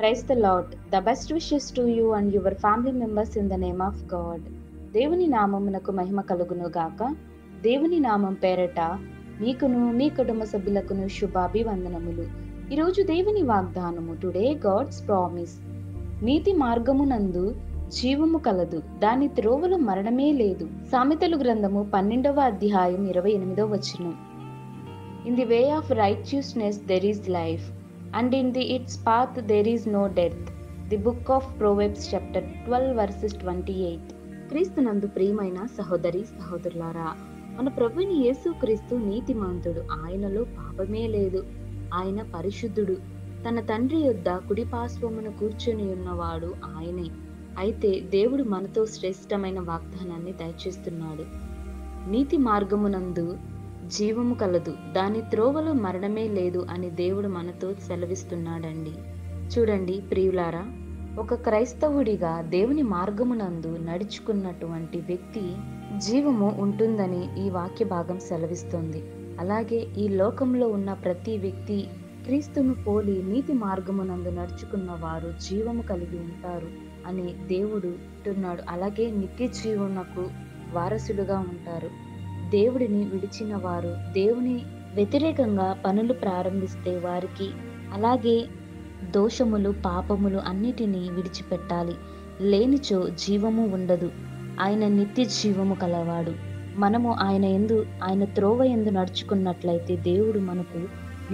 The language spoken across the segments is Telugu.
Praise the Lord. The best wishes to you and your family members in the name of God. దేవుని నామమునకు మహిమ కలుగును గాక. దేవుని నామం పేరట మీకును మీ కుటుంబ సభ్యులకును శుభాభివందనములు. ఈరోజు దేవుని వాగ్దానము, టుడే గాడ్స్ ప్రామిస్. నీతి మార్గమునందు జీవము కలదు, దాని త్రోవలో మరణమే లేదు. సామెతలు గ్రంథము 12వ అధ్యాయం 28వ వచనం. In the way of righteousness there is life, and in its path there is no death. The book of Proverbs chapter 12 verses 28. క్రీస్తునందు ప్రియమైన సహోదరి సహోదరులారా, మన ప్రభుని యేసు క్రీస్తు నీతిమంతుడు. ఆయనలో పాపమే లేదు. ఆయన పరిశుద్ధుడు. తన తండ్రి యొద్ద కుడిపార్శ్వమున కూర్చొని ఉన్నవాడు ఆయనే. అయితే దేవుడు మనతో శ్రేష్టమైన వాగ్దానాన్ని దయచేస్తున్నాడు. నీతి మార్గమునందు జీవము కలదు, దాని త్రోవలో మరణమే లేదు అని దేవుడు మనతో సెలవిస్తున్నాడండి. చూడండి ప్రియులారా, ఒక క్రైస్తవుడిగా దేవుని మార్గమునందు నడుచుకున్నటువంటి వ్యక్తి జీవము ఉంటుందని ఈ వాక్య భాగం సెలవిస్తుంది. అలాగే ఈ లోకంలో ఉన్న ప్రతి వ్యక్తి క్రీస్తును పోలి నీతి మార్గమునందు నడుచుకున్న వారు జీవము కలిగి ఉంటారు అని దేవుడు అంటున్నాడు. అలాగే నిత్య జీవమునకు వారసులుగా ఉంటారు. దేవుడిని విడిచిన వారు దేవుని వ్యతిరేకంగా పనులు ప్రారంభిస్తే వారికి అలాగే దోషములు పాపములు అన్నిటినీ విడిచిపెట్టాలి. లేనిచో జీవము ఉండదు. ఆయన నిత్య జీవము కలవాడు. మనము ఆయన త్రోవ యందు నడుచుకున్నట్లయితే దేవుడు మనకు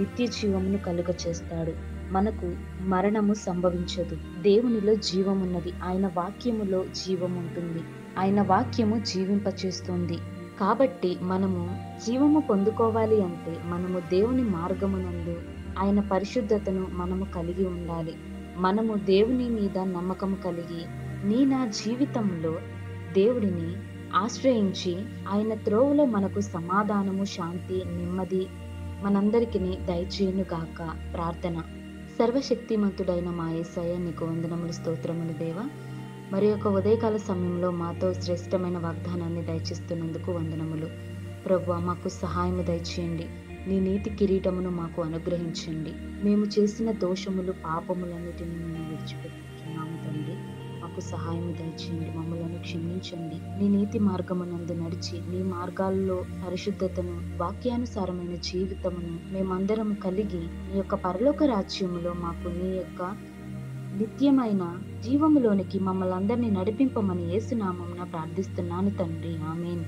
నిత్య జీవమును కలుగ చేస్తాడు. మనకు మరణము సంభవించదు. దేవునిలో జీవమున్నది. ఆయన వాక్యములో జీవం ఉంటుంది. ఆయన వాక్యము జీవింపచేస్తుంది. కాబట్టి మనము జీవము పొందుకోవాలి అంటే మనము దేవుని మార్గమునందు ఆయన పరిశుద్ధతను మనము కలిగి ఉండాలి. మనము దేవుని మీద నమ్మకము కలిగి నా జీవితంలో దేవుడిని ఆశ్రయించి ఆయన త్రోవలో మనకు సమాధానము, శాంతి, నెమ్మది మనందరికీ దయచేయును గాక. ప్రార్థన. సర్వశక్తిమంతుడైన మా యేసయ్య, నీకు వందనములు, స్తోత్రములు దేవా. మరి యొక్క ఉదయకాల సమయంలో మాతో శ్రేష్టమైన వాగ్దానాన్ని దయచేస్తున్నందుకు వందనములు. ప్రభువా, మాకు సహాయము దయచేయండి. నీ నీతి కిరీటమును మాకు అనుగ్రహించండి. మేము చేసిన దోషములు పాపములన్నిటిని మేము విడిచిపెట్టుచున్నాము తండ్రి. మాకు సహాయము దయచేయండి. మమ్మలను క్షమించండి. నీ నీతి మార్గమునందు నడిచి నీ మార్గాల్లో పరిశుద్ధతను, వాక్యానుసారమైన జీవితమును మేమందరము కలిగి నీ యొక్క పరలోక రాజ్యములో మాకు నీ యొక్క నిత్యమైన జీవములోనికి మమ్మల్ని అందరినీ నడిపింపమని యేసు నామమున ప్రార్థిస్తున్నాను తండ్రి. ఆమేన్.